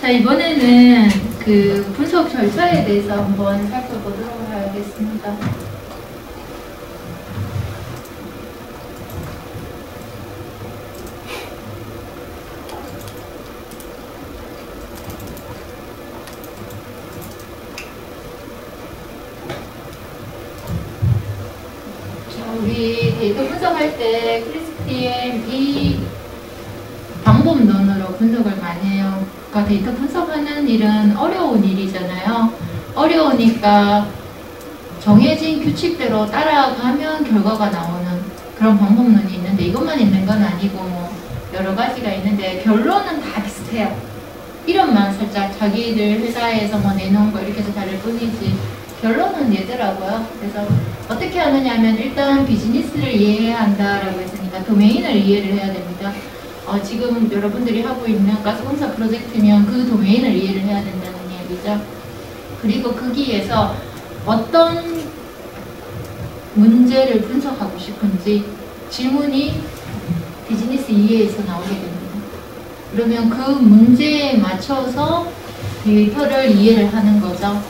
자, 이번에는 그 분석 절차에 대해서 한번 살펴보도록 하겠습니다. 우리 데이터 분석할 때 크리스티엠 이 방법론으로 분석을 많이 해요. 그러니까 데이터 분석하는 일은 어려운 일이잖아요. 어려우니까 정해진 규칙대로 따라가면 결과가 나오는 그런 방법론이 있는데 이것만 있는 건 아니고 뭐 여러 가지가 있는데 결론은 다 비슷해요. 이름만 살짝 자기들 회사에서 뭐 내놓은 거 이렇게 해서 다를 뿐이지 결론은 얘더라고요. 그래서 어떻게 하느냐 하면 일단 비즈니스를 이해해야 한다라고 했으니까 도메인을 이해를 해야 됩니다. 지금 여러분들이 하고 있는 가스공사 프로젝트면 그 도메인을 이해를 해야 된다는 얘기죠. 그리고 거기에서 어떤 문제를 분석하고 싶은지 질문이 비즈니스 이해에서 나오게 됩니다. 그러면 그 문제에 맞춰서 데이터를 이해를 하는 거죠.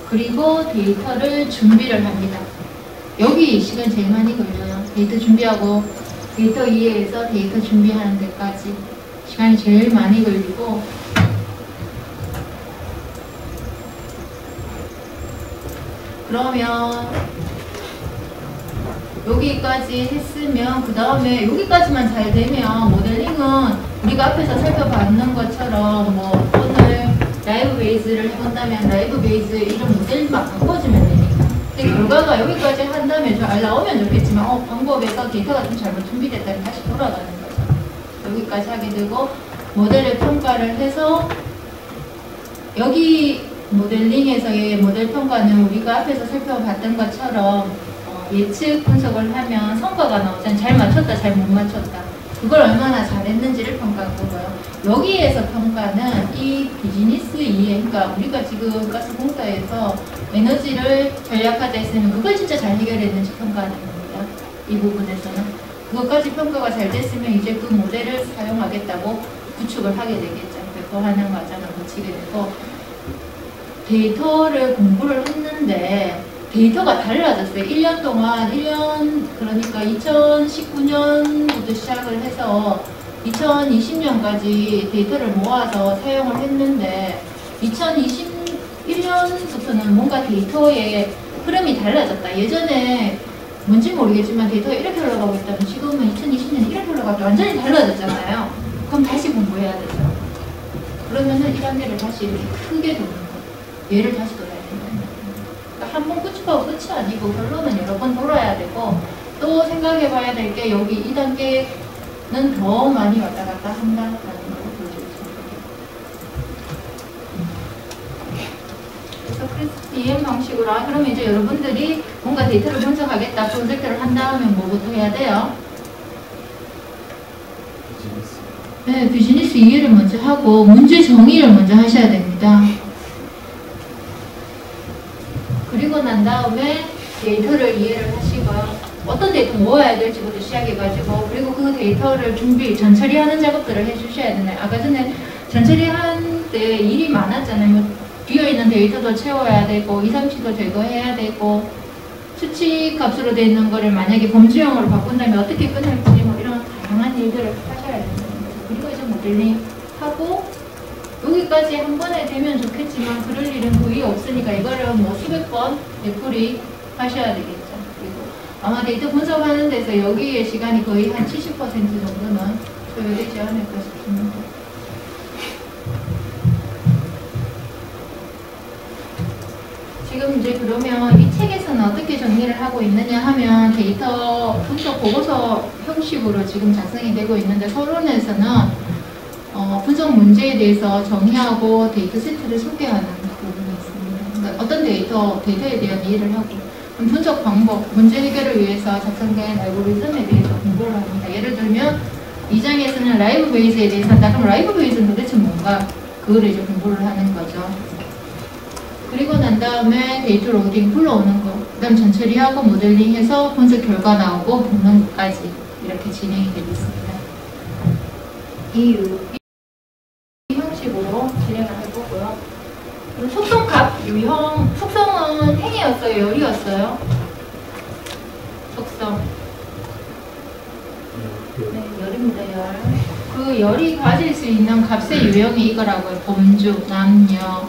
그리고 데이터를 준비를 합니다. 여기 시간 제일 많이 걸려요. 데이터 준비하고 데이터 이해해서 데이터 준비하는 데까지 시간이 제일 많이 걸리고 그러면 여기까지 했으면 그 다음에 여기까지만 잘 되면 모델링은 우리가 앞에서 살펴봤는 것처럼 뭐 오늘 라이브 베이스를 해본다면 라이브 베이스 이런 모델만 바꿔주면 되니까 근데 결과가 여기까지 한 다음에 잘 나오면 좋겠지만 방법에서 데이터가 좀 잘못 준비됐다면 다시 돌아가는 거죠. 여기까지 하게 되고 모델을 평가를 해서 여기 모델링에서의 모델 평가는 우리가 앞에서 살펴봤던 것처럼 예측 분석을 하면 성과가 나오잖아요. 잘 맞췄다, 잘 못 맞췄다. 그걸 얼마나 잘했는지를 평가한 거고요. 여기에서 평가는 이 비즈니스 이해, 그러니까 우리가 지금 가스공사에서 에너지를 전략화돼 있으면 그걸 진짜 잘 해결했는지 평가하는 겁니다. 이 부분에서는. 그것까지 평가가 잘 됐으면 이제 그 모델을 사용하겠다고 구축을 하게 되겠죠. 배포하는 과정을 거치게 되고 데이터를 공부를 했는데 데이터가 달라졌어요. 1년 동안, 그러니까 2019년부터 시작을 해서 2020년까지 데이터를 모아서 사용을 했는데 2021년부터는 뭔가 데이터의 흐름이 달라졌다. 예전에 뭔지 모르겠지만 데이터가 이렇게 흘러가고 있다면 지금은 2020년 이렇게 흘러가고 완전히 달라졌잖아요. 그럼 다시 공부해야 되죠. 그러면은 1단계를 다시 이렇게 크게 도는 거예요. 얘를 다시 돌아야 된다. 한 번 구축하고 끝이 아니고 결론은 여러 번 돌아야 되고 또 생각해 봐야 될 게 여기 2단계는 더 많이 왔다 갔다 한다라는 걸 보여주겠습니다. 그래서 크리스티엠 방식으로 그러면 이제 여러분들이 뭔가 데이터를 분석하겠다 프로젝트를 한다 하면 뭐부터 해야 돼요? 네, 비즈니스 이해를 먼저 하고 문제 정의를 먼저 하셔야 됩니다. 그리고 난 다음에 데이터를 이해를 하시고요. 어떤 데이터 모아야 될지부터 시작해가지고 그리고 그 데이터를 전처리하는 작업들을 해주셔야 되나요? 아까 전에 전처리할 때 일이 많았잖아요. 비어있는 데이터도 채워야 되고 이상치도 제거해야 되고 수치 값으로 되어 있는 거를 만약에 범주형으로 바꾼다면 어떻게 끝날지 뭐 이런 다양한 일들을 하셔야 된다는 거죠. 그리고 이제 모델링 하고 여기까지 한 번에 되면 좋겠지만 그럴 일은 거의 없으니까 이거를 뭐 수백 번 되풀이 하셔야 되겠죠. 그리고 아마 데이터 분석하는 데서 여기에 시간이 거의 한 70% 정도는 소요되지 않을까 싶습니다. 지금 이제 그러면 이 책에서는 어떻게 정리를 하고 있느냐 하면 데이터 분석 보고서 형식으로 지금 작성이 되고 있는데 서론에서는 분석 문제에 대해서 정의하고 데이터 세트를 소개하는 부분이 있습니다. 그러니까 어떤 데이터에 대한 이해를 하고 분석 방법, 문제 해결을 위해서 작성된 알고리즘에 대해서 공부를 합니다. 예를 들면 2장에서는 라이브 베이스에 대해서 한다. 그럼 라이브 베이스는 도대체 뭔가? 그거를 이제 공부를 하는 거죠. 그리고 난 다음에 데이터 로딩 불러오는 거, 그 다음 전처리하고 모델링해서 분석 결과 나오고 보는 것까지 이렇게 진행이 되고 있습니다. 이 형식으로 진행을 속성이었어요? 열이었어요? 속성. 네, 열입니다, 열. 그 열이 가질 수 있는 값의 유형이 이거라고요. 범주, 남녀,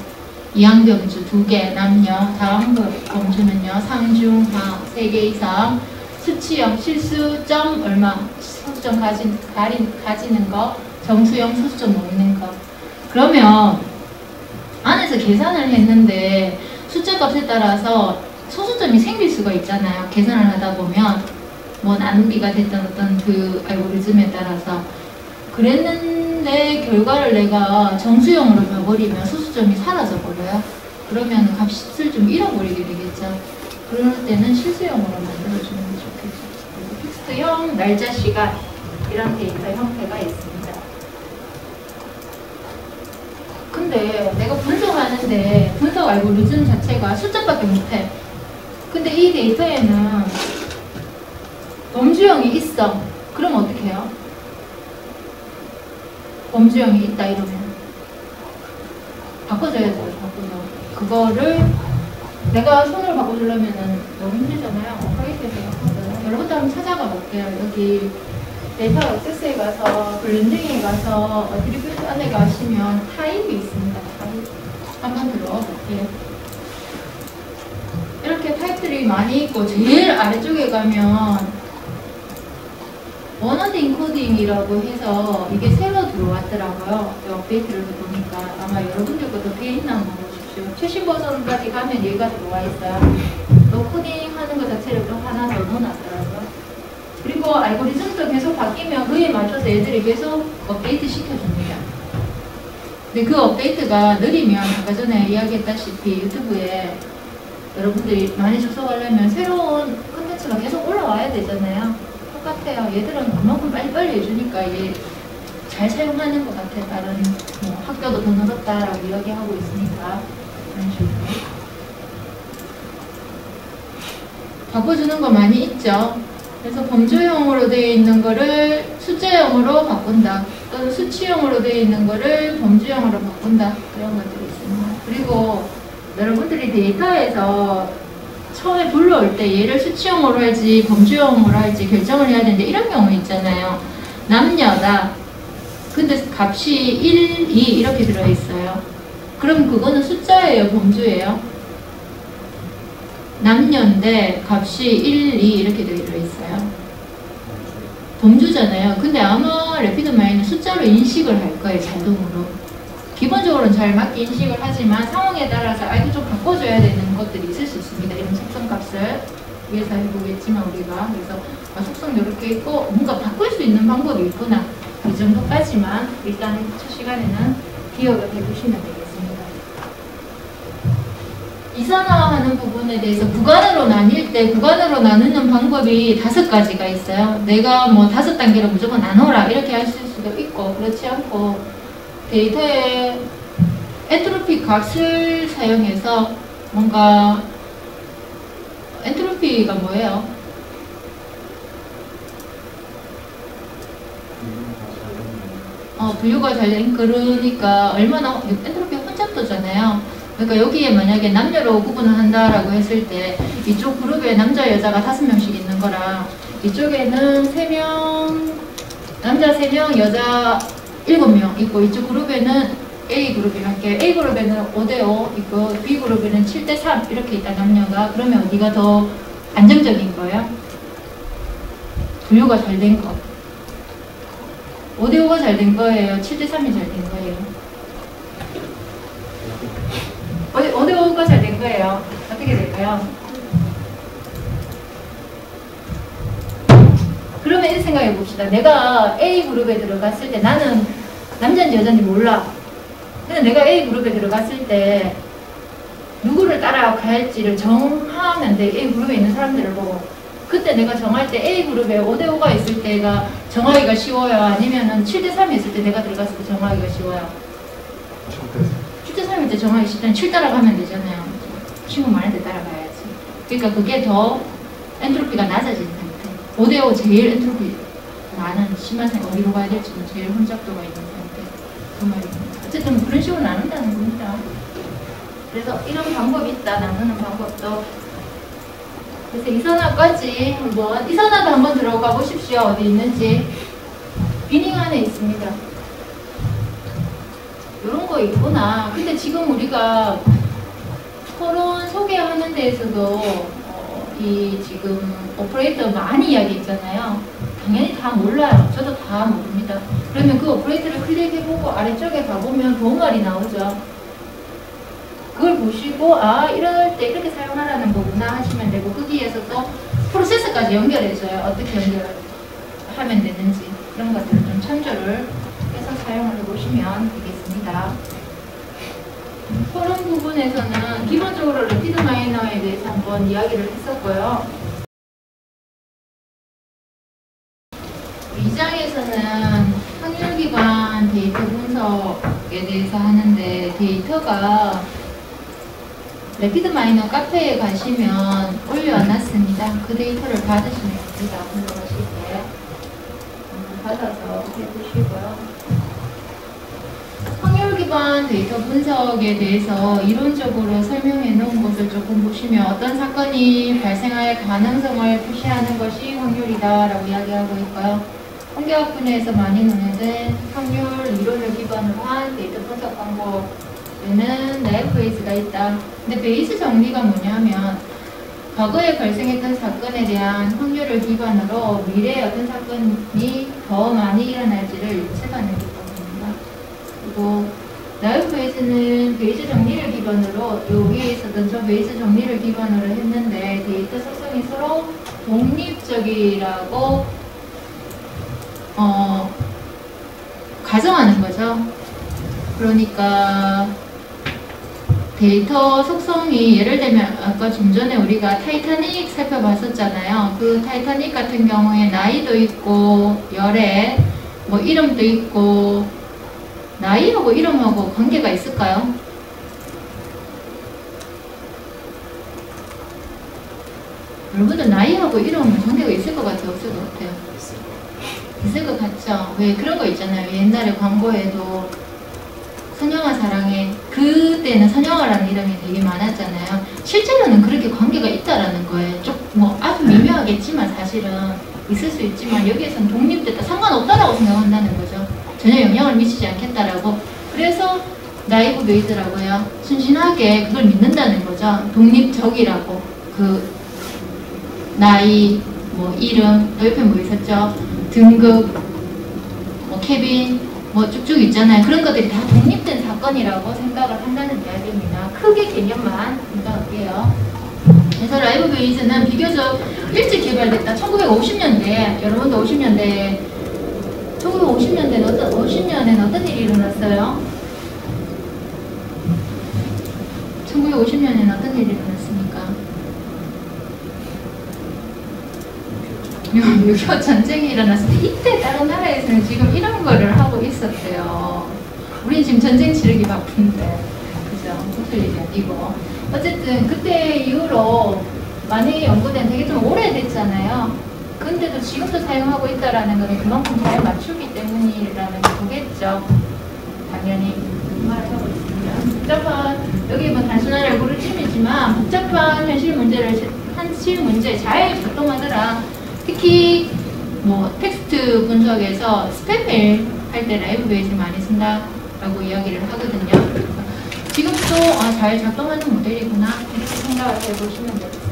이항병주 2개, 남녀, 다음 범주는요, 상중하 3개 이상, 수치형, 실수점 얼마, 소수점 가지는 거, 정수형, 소수점 놓는 거. 그러면 안에서 계산을 했는데 숫자 값에 따라서 소수점이 생길 수가 있잖아요. 계산을 하다 보면 뭐 나누기가 됐던 어떤 그 알고리즘에 따라서 그랬는데 결과를 내가 정수형으로 봐버리면 소수점이 사라져 버려요. 그러면 값을 좀 잃어버리게 되겠죠. 그럴 때는 실수형으로 만들어주는 게 좋겠죠. 그래서 픽스트형, 날짜, 시간 이런 데이터 형태가 있습니다. 근데 내가 분석하는데 분석 알고리즘 자체가 숫자밖에 못해. 근데 이 데이터에는 범주형이 있어. 그럼 어떻게 해요? 범주형이 있다 이러면 바꿔줘야 돼요. 바꿔줘. 그거를 내가 손으로 바꿔주려면은 너무 힘들잖아요. 프로젝트에서 바꿔줘요. 여러분도 한번 찾아가 볼게요. 여기 데이터 액세스에 가서 블렌딩에 가서 어트리뷰트 안에 가시면 타입이 있습니다. 타입 한번 들어가 볼게요. 이렇게 타입들이 많이 있고 제일 아래쪽에 가면 원어드 인코딩이라고 해서 이게 새로 들어왔더라고요. 업데이트를 해보니까 아마 여러분들 것도 돼 있나 한번 보십시오. 최신 버전까지 가면 얘가 들어와 있어요. 또 코딩 하는 것 자체를 또 하나 더 넣어놨더라고요. 그리고 알고리즘도 계속 바뀌면 그에 맞춰서 애들이 계속 업데이트 시켜줍니다. 근데 그 업데이트가 느리면 아까 전에 이야기했다시피 유튜브에 여러분들이 많이 접속하려면 새로운 콘텐츠가 계속 올라와야 되잖아요. 똑같아요. 얘들은 그만큼 빨리빨리 해주니까 얘 잘 사용하는 것 같아요. 다른 뭐 학교도 더 늘었다라고 이야기하고 있으니까 그런 식으로 바꿔주는 거 많이 있죠. 그래서 범주형으로 되어 있는 거를 숫자형으로 바꾼다. 또는 수치형으로 되어 있는 거를 범주형으로 바꾼다. 이런 것들이 있습니다. 그리고 여러분들이 데이터에서 처음에 불러올 때 얘를 수치형으로 할지 범주형으로 할지 결정을 해야 되는데 이런 경우 있잖아요. 남녀다. 근데 값이 1, 2 이렇게 들어있어요. 그럼 그거는 숫자예요? 범주예요? 남녀인데 값이 1, 2 이렇게 들어있어요. 범주잖아요. 근데 아마 래피드마인은 숫자로 인식을 할 거예요. 자동으로. 기본적으로는 잘 맞게 인식을 하지만 상황에 따라서 이거 좀 바꿔줘야 되는 것들이 있을 수 있습니다. 이런 속성값을 위해서 해보겠지만 우리가 그래서 속성 이렇게 있고 뭔가 바꿀 수 있는 방법이 있구나. 이 정도까지만 일단 첫 시간에는 기억을 해두시면 되겠습니다. 이산화하는 부분에 대해서 구간으로 나뉠 때 구간으로 나누는 방법이 5가지가 있어요. 내가 뭐 5단계로 무조건 나눠라 이렇게 하실 수도 있고 그렇지 않고 데이터의 엔트로피 값을 사용해서 뭔가 엔트로피가 뭐예요? 분류가 잘 된 그러니까 얼마나 엔트로피 혼잡도잖아요. 그러니까 여기에 만약에 남녀로 구분을 한다라고 했을 때 이쪽 그룹에 남자 여자가 5명씩 있는 거랑 이쪽에는 3명 남자 3명 여자 7명 있고 이쪽 그룹에는 A그룹이랄게 A그룹에는 5대5 있고 B그룹에는 7대3 이렇게 있다 남녀가. 그러면 어디가 더 안정적인 거예요? 분류가 잘 된 거. 5대5가 잘 된 거예요? 7대3이 잘 된 거예요? 5대5가 잘 된 거예요. 어떻게 될까요? 그러면 이렇게 생각해 봅시다. 내가 A그룹에 들어갔을 때 나는 남자인지 여자인지 몰라. 근데 내가 A그룹에 들어갔을 때 누구를 따라갈지를 정하면 돼. A그룹에 있는 사람들을 보고. 그때 내가 정할 때 A그룹에 5대5가 있을 때가 정하기가 쉬워요? 아니면은 7대3이 있을 때 내가 들어갔을 때 정하기가 쉬워요? 7대3일 때 정하기 쉽다면 7 따라가면 되잖아요. 친구 많은데 따라가야지. 그러니까 그게 더 엔트로피가 낮아지는 상태. 5대5 제일 엔트로피 많은 심한 상태. 어디로 가야 될지 제일 혼잡도가 있는 상태. 그 말입니다. 어쨌든 그런 식으로 나눈다는 겁니다. 그래서 이런 방법이 있다. 나누는 방법도 그래서 이선화까지 한번, 이선화도 한번 들어가 보십시오. 어디 있는지. 비닝 안에 있습니다. 이런 거 있구나. 근데 지금 우리가 토론 소개하는 데에서도 이 지금 오퍼레이터 많이 이야기했잖아요. 당연히 다 몰라요. 저도 다 모릅니다. 그러면 그 오퍼레이터를 클릭해보고 아래쪽에 가보면 동아리 나오죠. 그걸 보시고 아 이럴 때 이렇게 사용하라는 거구나 하시면 되고 거기에서 또 프로세서까지 연결해줘요. 어떻게 연결하면 되는지 이런 것들을 좀 참조를 해서 사용을 해보시면 되겠습니다. 토론 부분에서는 기본적으로 래피드 마이너에 대해서 한번 이야기를 했었고요. 2장에서는 확률 기반 데이터 분석에 대해서 하는데 데이터가 래피드 마이너 카페에 가시면 올려놨습니다. 그 데이터를 받으시면 됩니다. 분석하실 때 받아서 해보시고요. 확률 기반 데이터 분석에 대해서 이론적으로 설명해 놓은 것을 조금 보시면 어떤 사건이 발생할 가능성을 표시하는 것이 확률이다 라고 이야기하고 있고요. 통계학 분야에서 많이 논의된 확률 이론을 기반으로 한 데이터 분석 방법에는 나이프 베이스가 있다. 근데 베이스 정리가 뭐냐면 과거에 발생했던 사건에 대한 확률을 기반으로 미래에 어떤 사건이 더 많이 일어날지를 예측하는 기법입니다. 그리고 나이프 베이스는 베이스 정리를 기반으로 요 위에 있었던 저 베이스 정리를 기반으로 했는데 데이터 속성이 서로 독립적이라고 가정하는 거죠. 그러니까 데이터 속성이 예를 들면 아까 좀 전에 우리가 타이타닉 살펴봤었잖아요. 그 타이타닉 같은 경우에 나이도 있고 열애 뭐 이름도 있고 나이하고 이름하고 관계가 있을까요? 여러분들 나이하고 이름은 관계가 있을 것 같아요? 없을 것 같아요? 있을 것 같죠? 왜 그런 거 있잖아요. 옛날에 광고에도 선영아 사랑해. 그때는 선영아라는 이름이 되게 많았잖아요. 실제로는 그렇게 관계가 있다라는 거예요. 좀 뭐 아주 미묘하겠지만 사실은 있을 수 있지만 여기에서는 독립됐다. 상관없다라고 생각한다는 거죠. 전혀 영향을 미치지 않겠다라고. 그래서 나이브 베이스라고 해요. 순진하게 그걸 믿는다는 거죠. 독립적이라고. 그 나이, 뭐 이름, 옆에 뭐 있었죠? 등급, 뭐 케빈, 뭐 쭉쭉 있잖아요. 그런 것들이 다 독립된 사건이라고 생각을 한다는 이야기입니다. 크게 개념만 생각할게요. 그래서 라이브 베이스는 비교적 일찍 개발됐다. 1950년대, 여러분도 50년대, 1950년대는 50년에는 어떤 일이 일어났어요? 1950년에는 어떤 일이 일어났습니까? 6.25 전쟁이 일어났을 때 이때 다른 나라에서는 지금 이런 거를 하고 있었대요. 우린 지금 전쟁 치르기 바쁜데 그죠? 무슨 일이 아니고 어쨌든 그때 이후로 많이 연구된 되게 좀 오래됐잖아요. 근데도 지금도 사용하고 있다라는 거는 그만큼 잘 맞추기 때문이라는 거겠죠. 당연히 말하고 있습니다. 복잡한 여기 뭐 단순한 알고리즘이지만 복잡한 현실 문제에 잘 작동하더라. 특히 뭐 텍스트 분석에서 스팸 메일 할 때 라이브 베이스 많이 쓴다라고 이야기를 하거든요. 지금도 잘 작동하는 모델이구나 이렇게 생각을 해보시면 되겠습니다.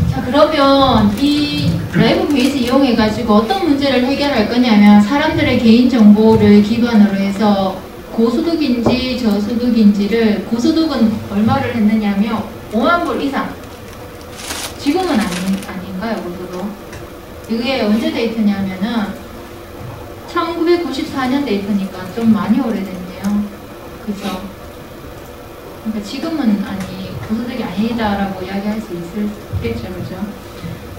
자 그러면 이 라이브 베이스 이용해 가지고 어떤 문제를 해결할 거냐면 사람들의 개인 정보를 기반으로 해서 고소득인지 저소득인지를 고소득은 얼마를 했느냐면 5만 불 이상. 지금은 아닌가요, 고소득? 이게 언제 데이터냐면은 1994년 데이터니까 좀 많이 오래됐네요. 그죠? 그러니까 지금은 고소득이 아니다라고 이야기할 수 있겠죠, 그죠?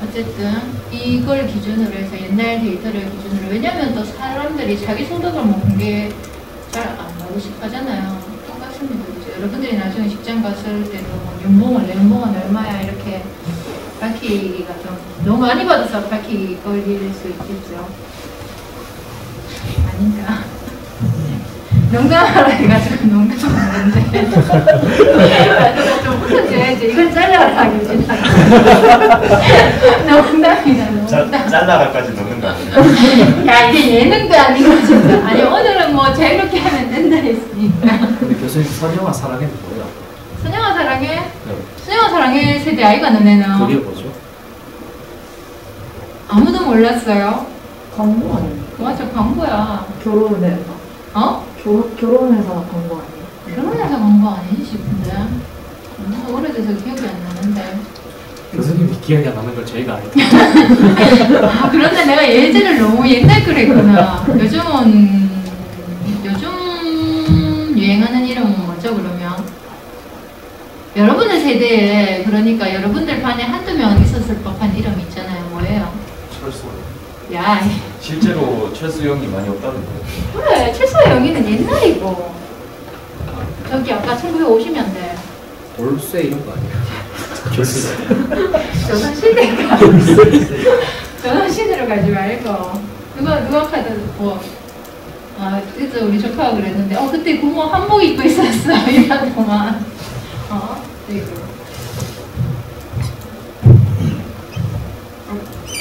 어쨌든 이걸 기준으로 해서 옛날 데이터를 기준으로 왜냐면 또 사람들이 자기 소득을 뭐 공개 잘 안 하고 싶어 하잖아요. 똑같습니다. 그죠? 여러분들이 나중에 직장 갔을 때도 뭐 내 연봉은 얼마야 이렇게 밝히기가 좀 너무 많이 받아서 밝히기 걸릴 수 있겠죠. 아닌가? 농담하라 해가지고 농담하는데 좀 웃어줘야지. 이건 잘라라 하겠지. 농담이다 농담. 잘라라까지 넣는 거 아니에요? 야 이게 예능도 아니고 진짜. 아니 오늘은 뭐 자유롭게 하면 된다 했으니까. 근데 교수님 선영아 사랑해는 뭐야? 선영아 사랑해? 네. 선영아 사랑해 세대 아이가 너네는. 그게 뭐죠? 아무도 몰랐어요? 광고 아니에요? 맞아 광고야. 결혼해서 어? 결혼해서 광고 아니에요? 결혼해서 광고 아니지 싶은데. 너무 오래돼서 기억이 안 나는데. 교수님이 기억이 안 나는 걸 저희가 알죠. 아, 그런데 내가 예전에 너무 옛날 그랬구나. 요즘 유행하는 이름은 뭐죠, 그러면? 여러분의 세대에, 그러니까 여러분들 반에 한두 명 있었을 법한 이름 있잖아요. 뭐예요? 철수. 야, 실제로 철수 형이 많이 없다는데. 그래. 최소의 영희는 옛날이고. 저기 아까 1950년대. 돌쇠 이런 거 아니에요? 교수님. 조선시대가. 조선시대로 가지 말고. 누가 카드 뭐. 아, 그래서 우리 조카가 그랬는데, 그때 고모 한복 입고 있었어. 이러더만. 이거.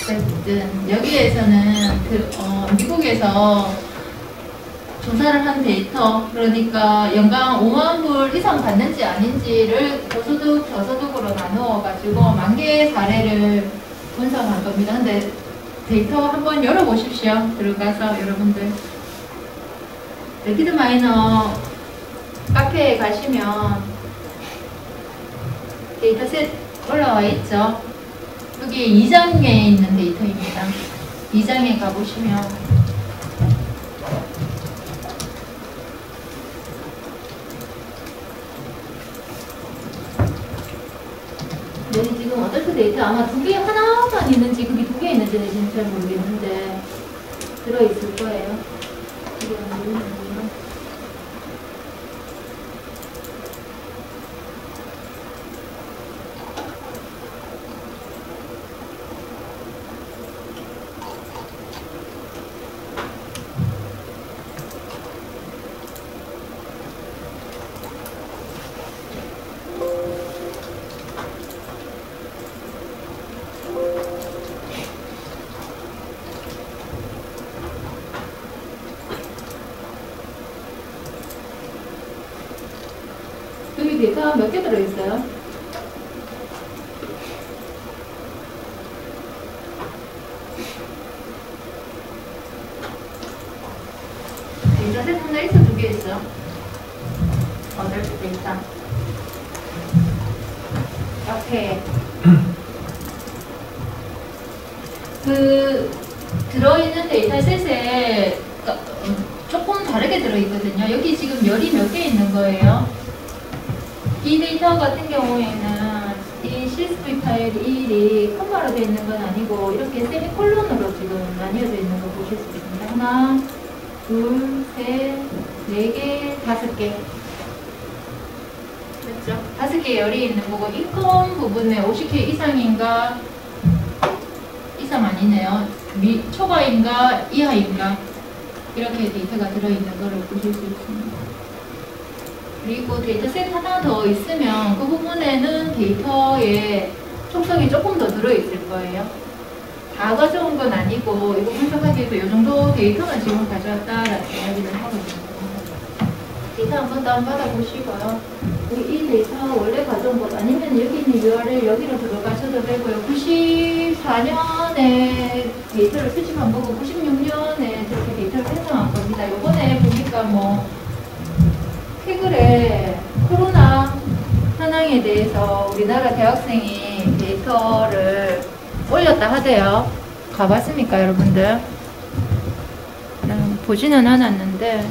어쨌든, 여기에서는 미국에서 조사를 한 데이터, 그러니까 연간 5만 불 이상 받는지 아닌지를 고소득, 저소득으로 나누어가지고 10,000개의 사례를 분석한 겁니다. 근데 데이터 한번 열어보십시오. 들어가서 여러분들. 레피드 마이너 카페에 가시면 데이터셋 올라와 있죠. 여기 2장에 있는 데이터입니다. 2장에 가보시면 여기 지금 어덜트 데이터 아마 2개 하나만 있는지 그게 2개 있는지는 잘 모르겠는데 들어있을 거예요. 이게 안 보이는데요. 여기 데이터 몇 개 들어있어요? 데이터 셋 하나 있어? 2개 있어? 어덜트 데이터. 이렇게. 들어있는 데이터셋에 조금 다르게 들어있거든요. 여기 지금 열이 몇 개 있는 거예요? 이 데이터 같은 경우에는 이 CSV 파일 1이 컴마로 되어 있는 건 아니고 이렇게 세미콜론으로 지금 나뉘어져 있는 거 보실 수 있습니다. 하나, 둘, 셋, 네 개, 5개. 그렇죠? 5개 열이 있는 거고 인컴 부분에 50K 이상인가 이상 아니네요. 초과인가 이하인가 이렇게 데이터가 들어있는 거를 보실 수 있습니다. 그리고 데이터셋 하나 더 있으면 그 부분에는 데이터의 총성이 조금 더 들어있을 거예요. 다 가져온 건 아니고 이거 분석하기 위해서 이 정도 데이터만 지금 가져왔다라는 이야기를 하거든요. 데이터 한번 다운받아보시고요. 이 데이터 원래 가져온 것 아니면 여기 있는 URL 여기로 들어가셔도 되고요. 94년에 데이터를 수집한 거고 96년에 저렇게 데이터를 생성한 겁니다. 요번에 보니까 뭐 최근에 코로나 현황에 대해서 우리나라 대학생이 데이터를 올렸다 하대요. 가봤습니까, 여러분들? 보지는 않았는데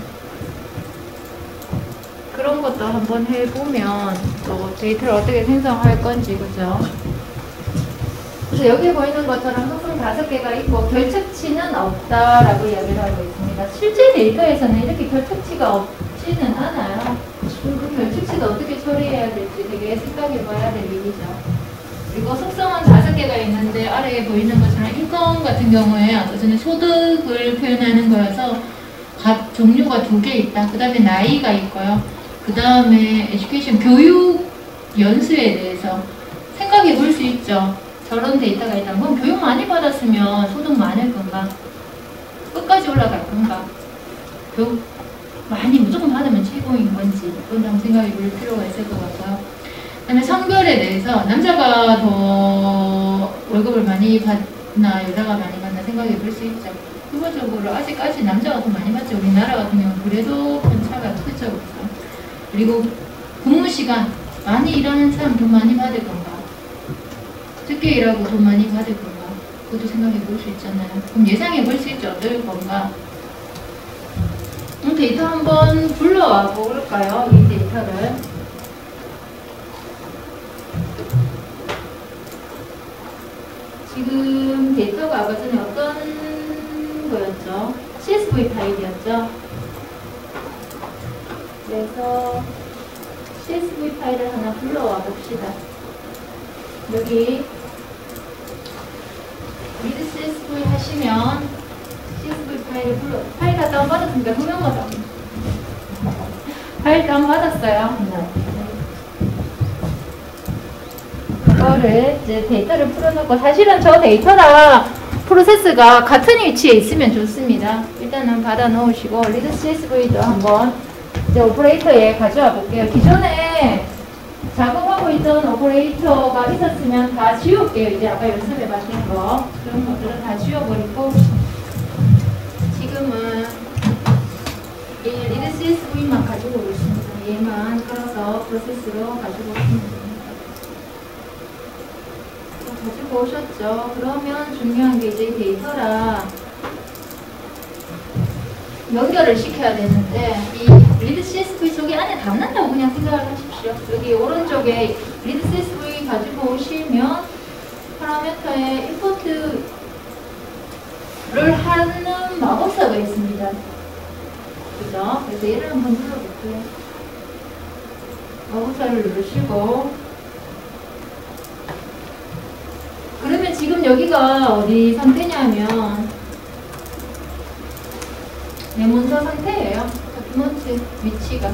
그런 것도 한번 해보면 또 데이터를 어떻게 생성할 건지, 그죠? 그래서 여기 보이는 것처럼 항상 5개가 있고 결착치는 없다라고 이야기를 하고 있습니다. 실제 데이터에서는 이렇게 결착치가 없지는 않아요. 그 결착치도 어떻게 처리해야 될지 되게 생각해 봐야 될 일이죠. 그리고 속성은 5개가 있는데 아래에 보이는 것처럼 인컴 같은 경우에 아까 전에 소득을 표현하는 거여서 종류가 2개 있다. 그 다음에 나이가 있고요. 그 다음에 에듀케이션 교육 연수에 대해서 생각해 볼 수 있죠. 저런 데이터가 있다. 그럼 교육 많이 받았으면 소득 많을 건가? 끝까지 올라갈 건가? 교육 많이 무조건 받으면 최고인 건지 그건 한번 생각해 볼 필요가 있을 것 같고요. 그 다음에 성별에 대해서 남자가 더 월급을 많이 받나 여자가 많이 받나 생각해 볼 수 있죠. 기본적으로 아직까지 남자가 더 많이 받죠. 우리나라 같은 경우는 그래도 편차가 크죠. 그래서. 그리고 근무 시간 많이 일하는 사람 돈 많이 받을 건가? 적게 일하고 돈 많이 받을 건가? 그것도 생각해 볼 수 있잖아요. 그럼 예상해 볼 수 있죠. 어떨 건가? 데이터 한번 불러와 볼까요? 이 데이터를. 지금 데이터가 아까 전에 어떤 거였죠? CSV 파일이었죠? 그래서 CSV 파일을 하나 불러와 봅시다. 여기 read CSV 하시면 CSV 파일을 파일 다 다운받았습니까? 동영마다 파일 다운받았어요. 그거를 이제 데이터를 풀어놓고 사실은 저 데이터랑 프로세스가 같은 위치에 있으면 좋습니다. 일단은 받아 놓으시고 read CSV도 한번 이제 오퍼레이터에 가져와 볼게요. 기존에 작업하고 있던 오퍼레이터가 있었으면 다 지울게요. 이제 아까 연습해 봤던 거 그런 것들은 다 지워버리고 지금은 이 read CSV만 가지고 오겠습니다. 얘만 깔아서 프로세스로 가지고 오시면 됩니다. 가지고 오셨죠? 그러면 중요한 게 이제 데이터랑 연결을 시켜야 되는데 이 read CSV 속에 안에 담는다고 그냥 생각을 하십시오. 여기 오른쪽에 read CSV 가지고 오시면 파라미터에 임포트를 하는 마법사가 있습니다. 그죠? 그래서 얘를 한번 눌러볼게요. 마법사를 누르시고 그러면 지금 여기가 어디 상태냐면 메몬서 상태예요. 도큐먼트 위치가.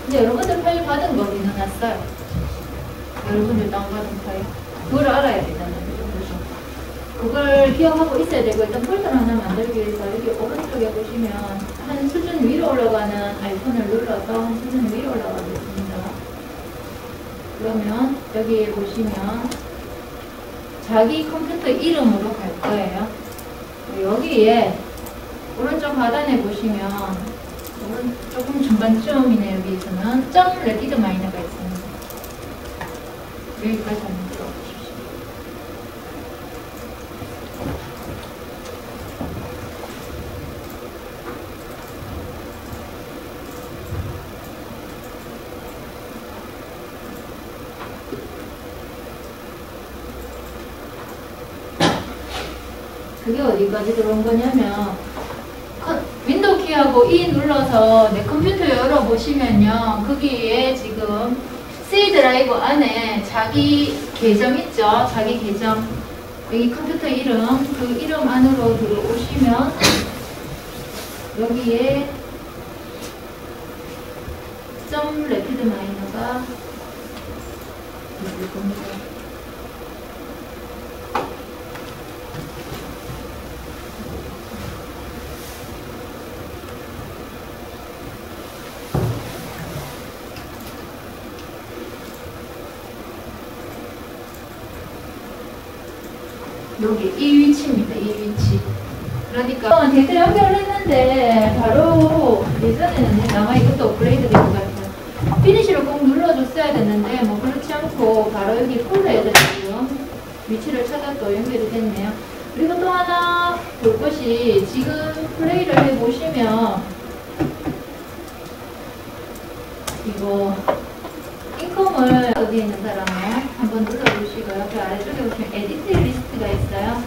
근데 여러분들 파일 받은 거 어디 넣어놨어요? 여러분들 다운받은 파일. 그걸 알아야 되잖아요. 그걸 기억하고 있어야 되고 일단 폴더를 하나 만들기 위해서 여기 오른쪽에 보시면 한 수준 위로 올라가는 아이콘을 눌러서 한 수준 위로 올라가겠습니다. 그러면 여기에 보시면 자기 컴퓨터 이름으로 갈 거예요. 여기에 오른쪽 하단에 보시면 조금 중간쯤이네. 여기에서는 점 레디드 마이너가 있습니다. 여기까지 한번 들어보십시오. 그게 어디까지 들어온 거냐면 윈도우 키하고 E 눌러서 내 컴퓨터 열어보시면요. 거기에 지금 C 드라이브 안에 자기 계정 있죠? 자기 계정. 여기 컴퓨터 이름, 그 이름 안으로 들어오시면 여기에 점 레피드 마이너가 있을 겁니다. 여기 이 위치입니다. 이 위치. 그러니까 데이터 연결을 했는데 바로 예전에는 아마 이것도 업그레이드 된 것 같아요. 피니시를 꼭 눌러줬어야 됐는데 뭐 그렇지 않고 바로 여기 폴더에다 지금 위치를 찾아서 연결이 됐네요. 그리고 또 하나 볼 것이 지금 플레이를 해보시면 이거 인컴을 어디에 있는 사람은 한번 눌러주시고요. 그 아래쪽에 보시면 에디트 리스트가 있어요.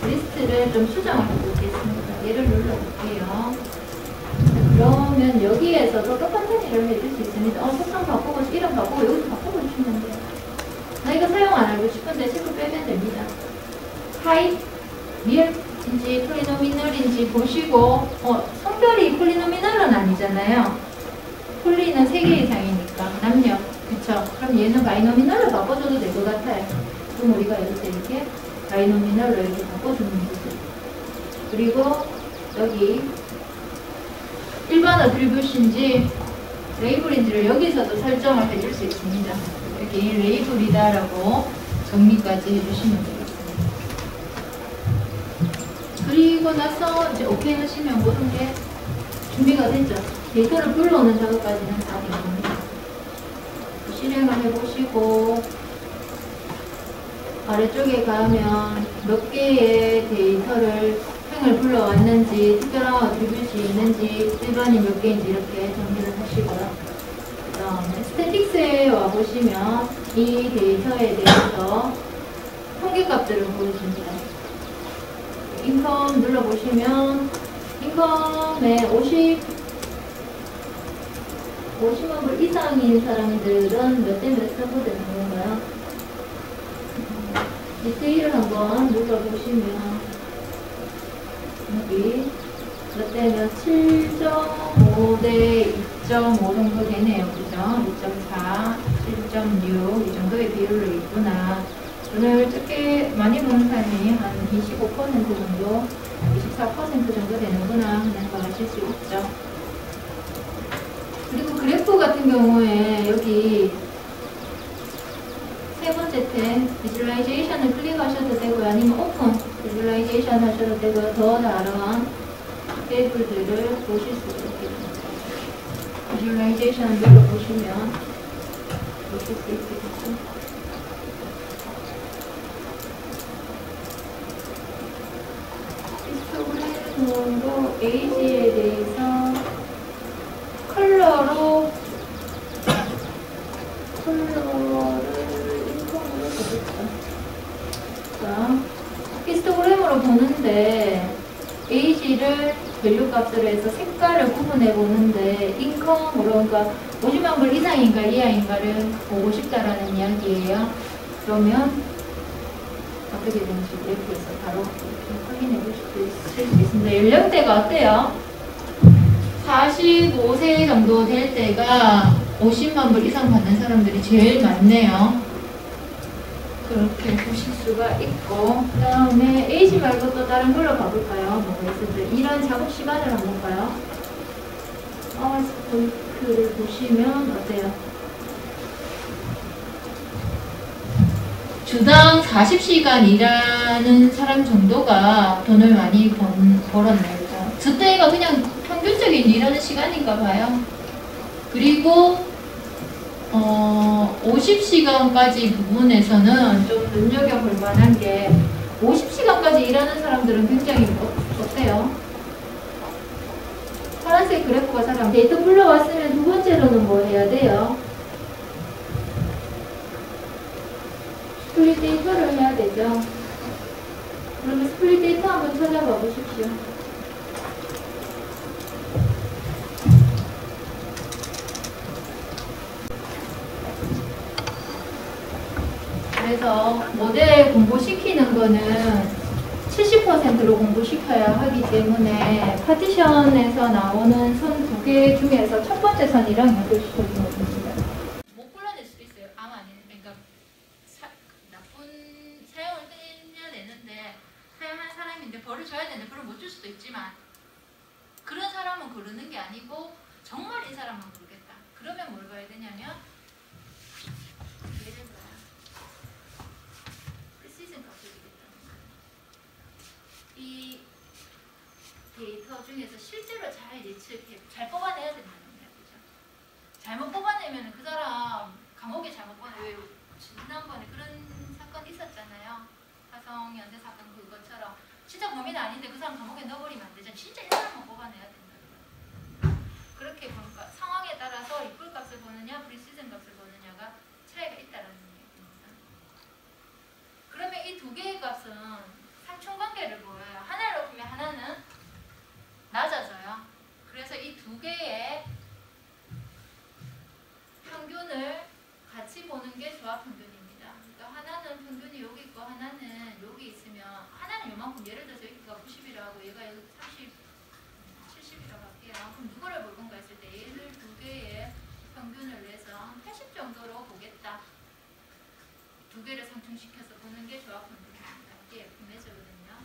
리스트를 좀 수정을 해보겠습니다. 얘를 눌러볼게요. 그러면 여기에서도 똑같은 일을 해줄 수 있습니다. 색상 바꾸고 이름 바꾸고 여기도 바꿔보시면 돼요. 나 이거 사용 안 하고 싶은데 실컷 빼면 됩니다. 하이, 리얼 폴리노미널인지 폴리노미널인지 보시고 성별이 폴리노미널은 아니잖아요. 폴리는 3개 이상이니까 남녀. 그쵸? 그럼 얘는 바이노미널로 바꿔줘도 될 것 같아요. 그럼 우리가 이렇게 바이노미널로 이렇게 바꿔주는 거죠. 그리고 여기 일반 어트리뷰트인지 레이블인지를 여기서도 설정을 해줄 수 있습니다. 여기 레이블이다라고 정리까지 해주시면 되겠습니다. 그리고 나서 이제 오케이 하시면 모든 게 준비가 됐죠. 데이터를 불러오는 작업까지는 다 된 겁니다. 실행을 해보시고 아래쪽에 가면 몇 개의 데이터를 을 불러왔는지, 특별한 어트리뷰트이 있는지, 일반이 몇 개인지 이렇게 정리를 하시고요. 그 다음에 스태틱스에 와보시면 이 데이터에 대해서 통계값들을 보여줍니다. 인컴 눌러보시면 인컴에 50만 불 이상인 사람들은 몇 대 몇 선고되는 건가요? 디테일을 한번 눌러보시면 여기 몇 대면 7.5 대 2.5 정도 되네요. 그죠? 2.4, 7.6 이 정도의 비율로 있구나. 오늘 적게 많이 보는 사람이 한 25% 정도, 24% 정도 되는구나 하는 걸 아실 수 있죠. 그리고 그래프 같은 경우에 여기 세 번째 탭 비주얼라이제이션을 클릭하셔도 되고요. 아니면 오픈 비주얼라이제이션 하셔도 되고요. 더 다른 테이블들을 보실 수 있겠습니다. 비주얼라이제이션을 눌러보시면 보실 수 있겠죠. 히스토그램으로 에이지에 대해서 컬러를 히스토그램으로 보는데 에이지를 밸류 값으로 해서 색깔을 구분해 보는데 인컴으로 그러니까 50만 불 이상인가 이하인가를 보고 싶다라는 이야기예요. 그러면 어떻게 되는지 그래프에서 바로 확인해 보실 수 있습니다. 연령대가 어때요? 45세 정도 될 때가 50만 불 이상 받는 사람들이 제일 많네요. 그렇게 보실 수가 있고, 그 다음에 에이지 말고 또 다른 걸로 가볼까요? 뭐가 있을지. 이런 작업 시간을 한번 볼까요? 아워스포이크를 보시면 어때요? 주당 40시간 일하는 사람 정도가 돈을 많이 벌었네요. 그때가 그냥 평균적인 일하는 시간인가 봐요. 그리고 50시간까지 부분에서는 좀 눈여겨볼 만한 게 50시간까지 일하는 사람들은 굉장히 어때요? 파란색 그래프가 사람 데이터 불러왔으면 두 번째로는 뭐 해야 돼요? 스플릿 데이터를 해야 되죠. 그러면 스플릿 데이터 한번 찾아봐 보십시오. 그래서 모델 공부시키는 거는 70%로 공부시켜야 하기 때문에 파티션에서 나오는 선 두 개 중에서 첫 번째 선이랑 연결시켜주면 됩니다. 못 골라낼 수도 있어요. 아마 아니에요. 그러니까 나쁜 사용을 해야 되는데 사용한 사람인데 벌을 줘야 되는데 벌을 못 줄 수도 있지만 그런 사람은 고르는 게 아니고 정말 이 사람만 고르겠다. 그러면 뭘 봐야 되냐면 예를 들어요. 이 데이터 중에서 실제로 잘 뽑아내야 된다는 이야기죠. 잘못 뽑아내면 그 사람 감옥에 잘못 보내. 지난번에 그런 사건 있었잖아요. 화성 연쇄 사건 그것처럼 진짜 범인은 아닌데 그 사람 감옥에 넣어버리면 안 되죠. 진짜 이 사람만 뽑아내야 된다. 그렇게 보니까 상황에 따라서 이풀 값을 보느냐, 프리시즌 값을 보느냐가 차이가 있다는 얘기입니다. 그러면 이 두 개의 값은 상충관계를 보여요. 하나를 높이면 하나는 낮아져요. 그래서 이 두 개의 평균을 같이 보는 게 조합평균입니다. 그러니까 하나는 평균이 여기 있고 하나는 여기 있으면 하나는 요만큼 예를 들어서 여기가 90 그럼 누구를 볼 건가 했을 때 얘를 두 개의 평균을 내서 한 80 정도로 보겠다. 두 개를 상충시켜서 보는 게 조합 평균입니다. 이게 F매저거든요.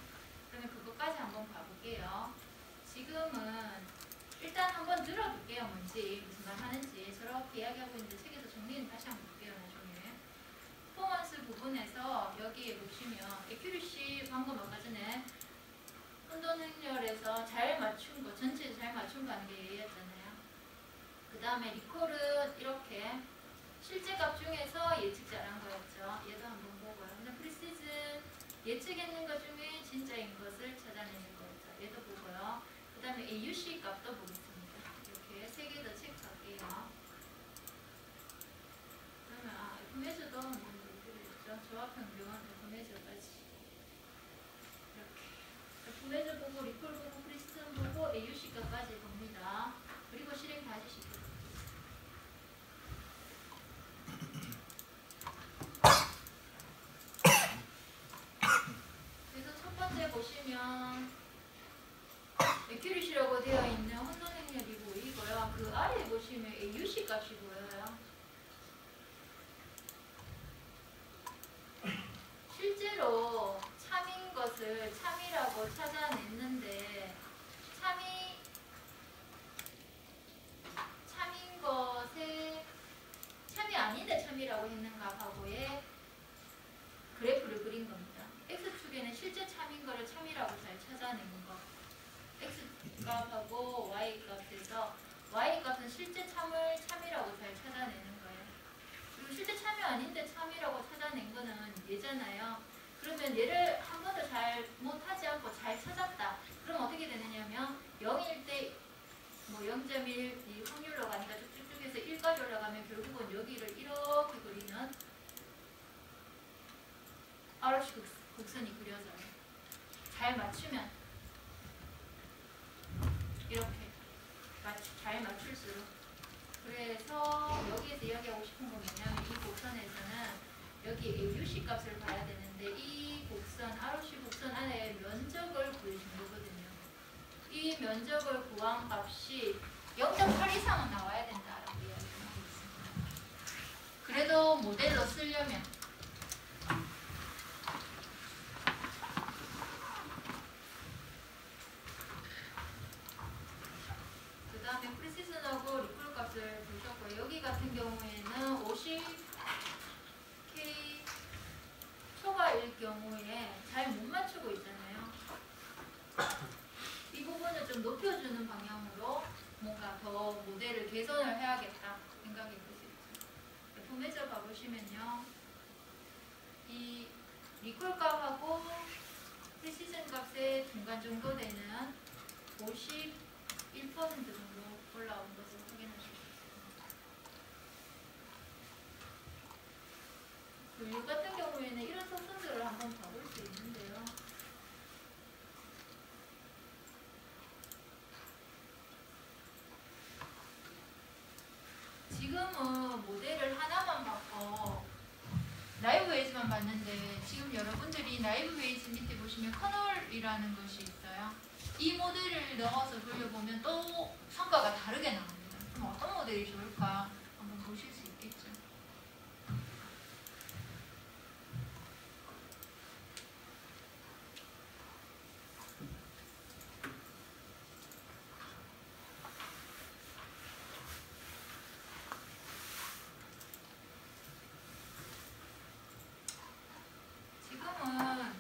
그러면 그것까지 한번 봐볼게요. 지금은 일단 한번 들어볼게요. 뭔지 무슨 말 하는지 저렇게 이야기하고 있는데 책에서 정리는 다시 한번 볼게요. 나중에 퍼포먼스 부분에서 여기에 보시면 에큐리시 방금 아까 전에 혼돈 행렬에서 잘 맞춘 거, 전체 잘 맞춘 거 하는 게 얘기했잖아요. 그 다음에 리콜은 이렇게 실제 값 중에서 예측 잘한 거였죠. 얘도 한번 보고요. 근데 프리시즌 예측했는 것 중에 진짜인 것을 찾아내는 거였죠. 얘도 보고요. 그 다음에 AUC 값도 보겠습니다. 이렇게 세 개 더 체크할게요. 그러면 F매저도 한번 보기로 조합평균 F매저까지 이렇게 F매저 보고 리콜 보고 프리시즌 보고 AUC 값까지 봅니다. 그리고 실행 다시 시켜요. 그래서 첫 번째 보시면 에큐리시라고 되어 있는 혼돈 행렬이 보이고요. 그 아래에 보시면 AUC 값이 보여요. 실제로 참인 것을 참이라고 찾아냈는데 참인 것에 참이 아닌데 참이라고 했는 값하고의 그래프를 그린 겁니다. X축에는 실제 참인 거를 참이라고 잘 찾아낸 거. X값하고 Y값에서 Y값은 실제 참을 참이라고 잘 찾아내는 거예요. 그리고 실제 참이 아닌데 참이라고 찾아낸 거는 얘잖아요. 그러면 얘를 한 번도 잘 못하지 않고 잘 찾았다. 그럼 어떻게 되느냐면 0일 때 뭐 0.1 이 확률로 가니까 쭉쭉쭉 해서 1까지 올라가면 결국은 여기를 이렇게 그리는 ROC 곡선이 그려져요. 잘 맞추면 이렇게 잘 맞출수록. 그래서 여기에서 이야기하고 싶은 건 뭐냐면 이 곡선에서는 여기 AUC 값을 봐야 되는데 이 곡선, ROC 곡선 안에 면적을 구해준 거거든요. 이 면적을 구한 값이 0.8 이상은 나와야 된다라고 이야기하고 있습니다. 그래도 모델로 쓰려면 그 다음에 프리시즌하고 리콜 값을 보셨고 여기 같은 경우에는 50K 초과일 경우에 잘 못 맞추고 있잖아요. 이 부분을 좀 높여주는 방향으로 뭔가 더 모델을 개선을 해야겠다 생각이 들 수 있죠. F매저 봐보시면요. 이 리콜 값하고 프리시즌 값의 중간 정도 되는 51% 정도 올라온 것을 확인할 수 있습니다. 분류 같은 경우에는 이런 속성들을 한번 봐볼 수 있는데요. 지금은 모델을 하나만 받고 라이브 웨이즈만 봤는데 지금 여러분들이 라이브 웨이즈 밑에 보시면 커널이라는 것이 있어요. 이 모델을 넣어서 돌려보면 또 성과가 다르게 나옵니다. 그럼 어떤 모델이 좋을까 한번 보실 수 있겠죠. 지금은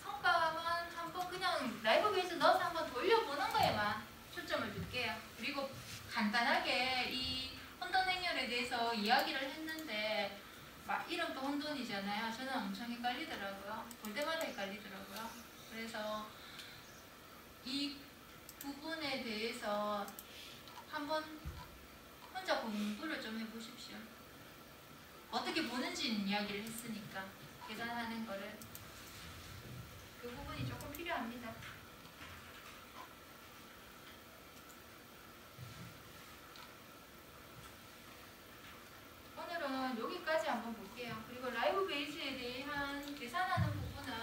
성과만 한번 그냥 라이브 베이스 넣어서 한번 돌려보는 거에만 초점을 둘게요. 그리고 간단하게 이 혼돈 행렬에 대해서 이야기를 했는데 막 이름도 혼돈이잖아요. 저는 엄청 헷갈리더라고요. 볼 때마다 헷갈리더라고요. 그래서 이 부분에 대해서 한번 혼자 공부를 좀 해보십시오. 어떻게 보는지는 이야기를 했으니까 계산하는 거를 그 부분이 조금 필요합니다. 오늘은 여기까지 한번 볼게요. 그리고 라이브 베이스에 대한 계산하는 부분은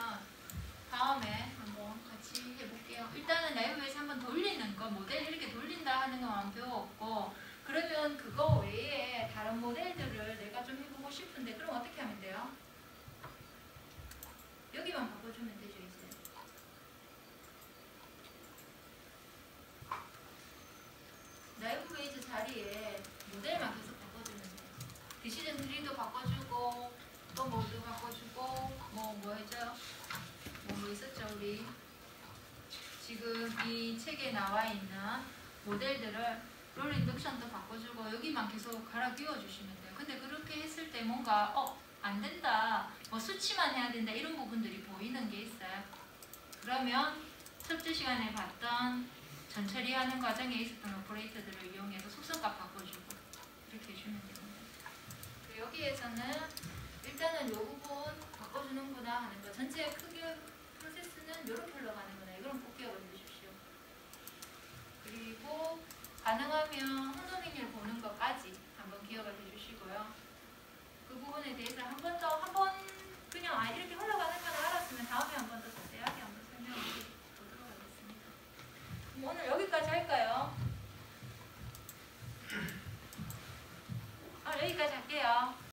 다음에 한번 같이 해볼게요. 일단은 라이브 베이스 한번 돌리는 거 거 모델 이렇게 돌린다 하는 것만 배웠고 그러면 그거 외에 다른 모델들을 내가 좀 해보고 싶은데 그럼 어떻게 하면 돼요? 여기만 바꿔주면 되죠 이제. 라이브 페이지 자리에 모델만 계속 바꿔주면 돼요. 디시전 트리도 바꿔주고 또 뭐도 바꿔주고 뭐 해줘요? 뭐 있었죠 우리 지금 이 책에 나와 있는 모델들을 롤 인덕션도 바꿔주고 여기만 계속 갈아 끼워주시면 돼요. 근데 그렇게 했을 때 뭔가 안 된다 뭐 수치만 해야 된다 이런 부분들이 보이는 게 있어요. 그러면 첫째 시간에 봤던 전처리하는 과정에 있었던 오퍼레이터들을 이용해서 속성값 바꿔주고 이렇게 해주면 됩니다. 여기에서는 일단은 이 부분 바꿔주는구나 하는 거 전체 크게 프로세스는 이렇게 흘러가는